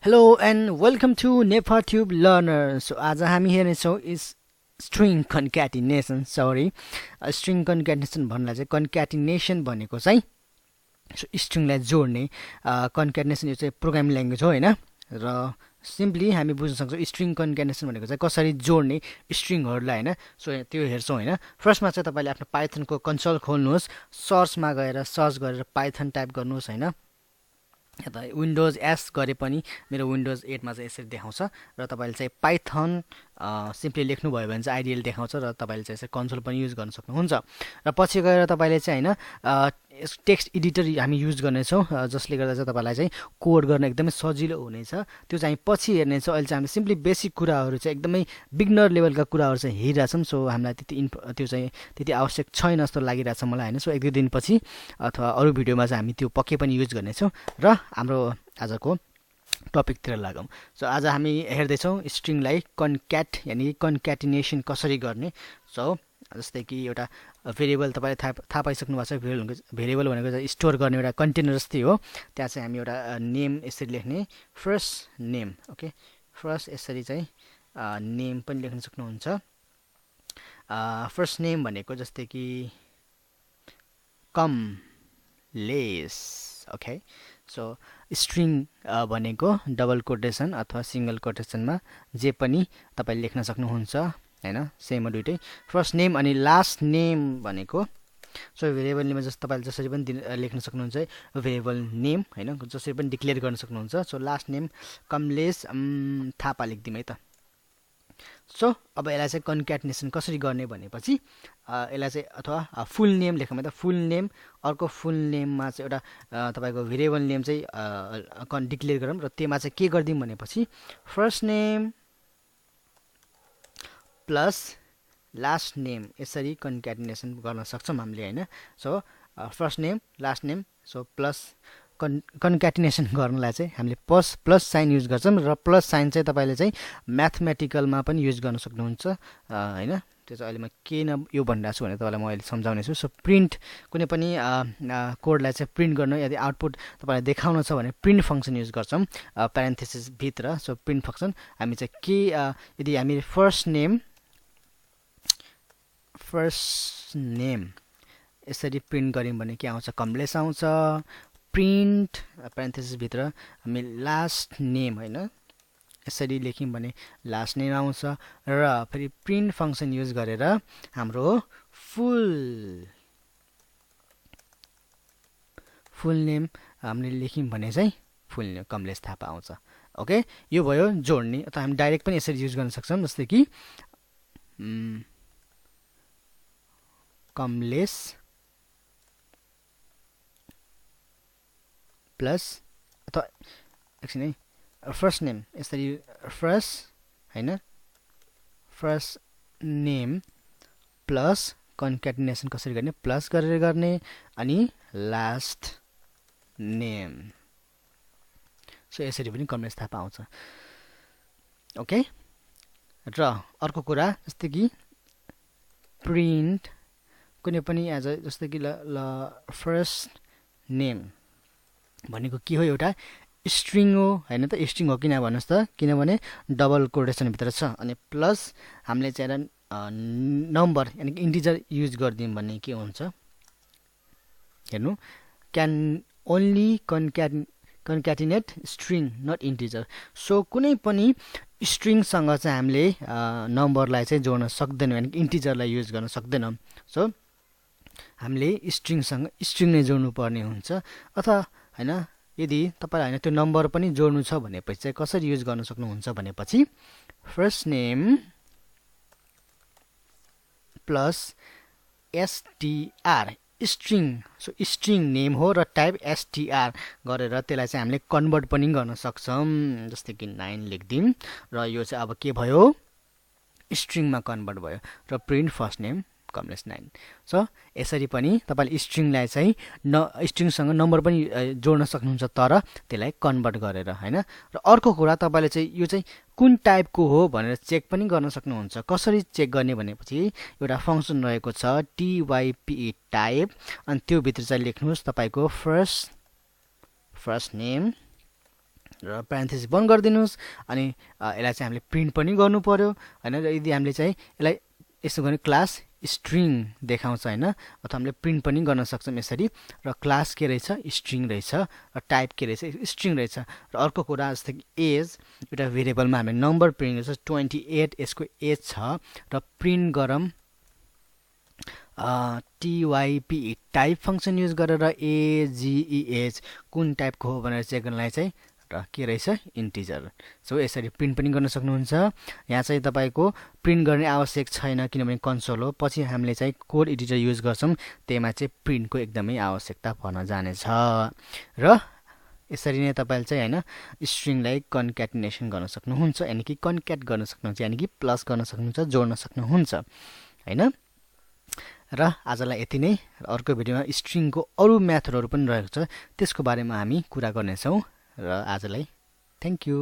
Hello and welcome to NepaTube Learner. So आज हामी हेर्नेछौँ string concatenation. String concatenation भन्नाले चाहिँ concatenation भनेको चाहिँ स्ट्रिङलाई जोड्ने concatenation यो चाहिँ प्रोग्रामिङ ल्याङ्ग्वेज हो हैन र सिम्पली हामी बुझ्न सक्छौँ स्ट्रिङ concatenation भनेको चाहिँ कसरी जोड्ने स्ट्रिङहरुलाई हैन सो त्यो हेर्छौँ हैन फर्स्टमा चाहिँ तपाईले आफ्नो पाइथनको कन्सोल खोल्नुहोस् सर्चमा गएर सर्च गरेर पाइथन टाइप गर्नुहोस् हैन यता विन्डोज एस गरे पनि मेरो विन्डोज 8 मा चाहिँ यसरी देखाउँछ र तपाईले चाहिँ पाइथन सिम्पली लेख्नु भयो भने चाहिँ आइडियल देखाउँछ र तपाईले चाहिँ यसरी कन्सोल पनि युज गर्न सक्नुहुन्छ र पछि गएर तपाईले चाहिँ हैन टेक्स्ट एडिटर हामी युज गर्नेछौँ जसले गर्दा चाहिँ तपाईलाई चाहिँ कोड गर्न एकदमै सजिलो हुनेछ त्यो चाहिँ पछि हेर्नेछौँ अहिले चाहिँ हामी सिम्पली बेसिक कुराहरु चाहिँ एकदमै बिगनर लेभलका कुराहरु चाहिँ हेरिरहेछौँ सो हामीलाई त्यो चाहिँ त्यति आवश्यक छैन जस्तो लागिरहेछ मलाई हैन सो एक दुई दिनपछि अथवा अरु भिडियोमा चाहिँ हामी त्यो पक्कै पनि युज गर्नेछौँ र हाम्रो आजको टपिकतिर लागौं सो आज हामी हेर्दैछौँ स्ट्रिङलाई कन्क्याट यानी कन्क्याटिनेसन कसरी गर्ने सो जस्तै कि एउटा भेरिएबल तपाईले थाहा पाइसक्नु भएको छ भेरिएबल भनेको चाहिँ स्टोर गर्ने एउटा कन्टेनर जस्तै हो त्यहाँ चाहिँ हामी एउटा नेम यसरी लेख्ने फर्स्ट नेम ओके फर्स्ट यसरी चाहिँ नेम पनि लेख्न सक्नुहुन्छ फर्स्ट नेम भनेको जस्तै कि कम लेस ओके सो स्ट्रिङ भनेको डबल कोटेसन अथवा सिंगल कोटेसनमा जे पनि तपाईले लेख्न सक्नुहुन्छ हैन सेम हो दुईटै फर्स्ट नेम अनि लास्ट नेम भनेको सो भेरिएबल नेममा जस्तो तपाईले जसरी पनि लेख्न सक्नुहुन्छ भेरिएबल नेम हैन जसरी पनि डिक्लेयर गर्न सक्नुहुन्छ so last name Kamlesh Thapa लेख्दिम है त सो अब यसलाई चाहिँ कन्क्याटिनेसन कसरी गर्ने भनेपछि यसलाई चाहिँ अथवा फुल नेम लेखौँ त फुल नेम अर्को फुल नेममा चाहिँ एउटा तपाईको भेरिएबल नेम चाहिँ डिक्लेयर गरौँ र त्यसमा चाहिँ के गर्दिम भनेपछि first name plus last name यसरी कन्क्याटिनेसन गर्न सक्छौं हामीले हैन so first name last name so plus concatenation गर्नलाई चाहिँ हामीले प्लस साइन युज गर्छौं र प्लस साइन चाहिँ तपाईले चाहिँ म्याथमेटिकलमा पनि युज गर्न सक्नुहुन्छ हैन त्यो चाहिँ अहिले म के यो भनिरहेको छु भने तपाईलाई म अहिले सम्झाउने छु सो प्रिन्ट कुनै पनि कोडलाई चाहिँ प्रिन्ट गर्न यदि आउटपुट तपाईलाई देखाउन छ भने प्रिन्ट फंक्सन युज गर्छौं प्यारेन्थेसिस भित्र सो प्रिन्ट फंक्सन हामी चाहिँ के यदि हामी फर्स्ट नेम यसरी प्रिन्ट गर्यौं भने के आउँछ कमलेस आउँछ प्रिन्ट प्यारेन्थेसिस भित्र हामी लास्ट नेम हैन यसरी लेख्यौं भने लास्ट नेम आउँछ र फेरि प्रिन्ट फंक्सन युज गरेर हाम्रो फुल नेम हामीले लेख्यौं भने चाहिँ फुल नेम कमलेस थापा आउँछ ओके यो भयो जोड्ने अथवा हामी डाइरेक्ट पनि यसरी युज गर्न सक्छौं जस्तै कि कमलेस प्लस अथवा एकछिन है फर्स्ट नेम यसरी फर्स्ट हैन फर्स्ट नेम प्लस कन्क्याटिनेसन कसरी गर्ने प्लस गरेर गर्ने अनि लास्ट नेम सो यसरी पनि कमलेस थापा आउँछ ओके र अर्को कुरा जस्तै कि प्रिन्ट कुनै पनि एज जस्तै कि ल फर्स्ट नेम भनेको के हो एउटा स्ट्रिङ हो हैन त स्ट्रिङ हो किन भन्नुस् त किनभने डबल कोटेसन भित्र छ अनि प्लस हामीले चाहिँ नम्बर यानी कि इन्टिजर युज गर्दियौं भने के हुन्छ हेर्नु can only concatenate string not integer so कुनै पनि स्ट्रिङ सँग चाहिँ हामीले नम्बरलाई चाहिँ जोड्न सक्दैनौं यानी कि इन्टिजरलाई युज गर्न सक्दैनौं सो हामीले स्ट्रिङ सँग स्ट्रिङ नै जोड्नु पर्ने हुन्छ अथवा हैन यदि तपाईलाई हैन त्यो नम्बर पनि जोड्नु छ भनेपछि चाहिँ कसरी युज गर्न सक्नुहुन्छ भनेपछि first name plus str string so string name हो र टाइप str गरेर त्यसलाई चाहिँ हामीले कन्भर्ट पनि गर्न सक्छौं जस्तै कि 9 लेख्दिम र यो चाहिँ अब के भयो स्ट्रिङमा कन्भर्ट भयो र प्रिन्ट फर्स्ट नेम कमलेस 9 सो यसरी पनि तपाईले स्ट्रिङलाई चाहिँ स्ट्रिङसँग नम्बर पनि जोड्न सक्नुहुन्छ तर त्यसलाई कन्भर्ट गरेर हैन र अर्को कुरा तपाईले चाहिँ यो चाहिँ कुन टाइपको हो भनेर चेक पनि गर्न सक्नुहुन्छ कसरी चेक गर्ने भनेपछि एउटा फंक्सन रहेको छ type टाइप अनि त्यो भित्र चाहिँ लेख्नुस् तपाईको फर्स्ट नेम र प्यारेन्थेसिस बन्द गरिदिनुस् अनि यसलाई चाहिँ हामीले प्रिन्ट पनि गर्नु पर्यो हैन र यदि हामीले चाहिँ यसलाई यसो गर्ने क्लास स्ट्रिङ देखाउँछ हैन अथवा हामीले प्रिन्ट पनि गर्न सक्छौं यसरी र क्लास के रहेछ स्ट्रिङ रहेछ र टाइप के रहेछ स्ट्रिङ रहेछ र अर्को कुरा जस्तै कि एज एउटा भेरिएबलमा हामीले नम्बर प्रिन्ट गर्छ 28 यसको एज छ र प्रिन्ट गरौँ type टाइप फंक्सन युज गरेर एजेएज कुन टाइपको हो भनेर चेक गर्नलाई चाहिँ र के रहेछ इन्टिजर सो यसरी प्रिन्ट पनि गर्न सक्नुहुन्छ यहाँ चाहिँ तपाईको प्रिन्ट गर्ने आवश्यक छैन किनभने कन्सोल हो पछि हामीले चाहिँ कोड एडिटर युज गर्छौं त्यसमा चाहिँ प्रिन्टको एकदमै आवश्यकता पर्न जानेछ र यसरी नै तपाईले चाहिँ हैन स्ट्रिङलाई कन्क्याटिनेसन गर्न सक्नुहुन्छ यानी कि कन्क्याट गर्न सक्नुहुन्छ यानी कि प्लस गर्न सक्नुहुन्छ जोड्न सक्नुहुन्छ हैन र आजलाई यति नै अर्को भिडियोमा स्ट्रिङको अरु मेथडहरु पनि रहेको छ त्यसको बारेमा हामी कुरा गर्ने छौं र आजलाई थ्यांक यू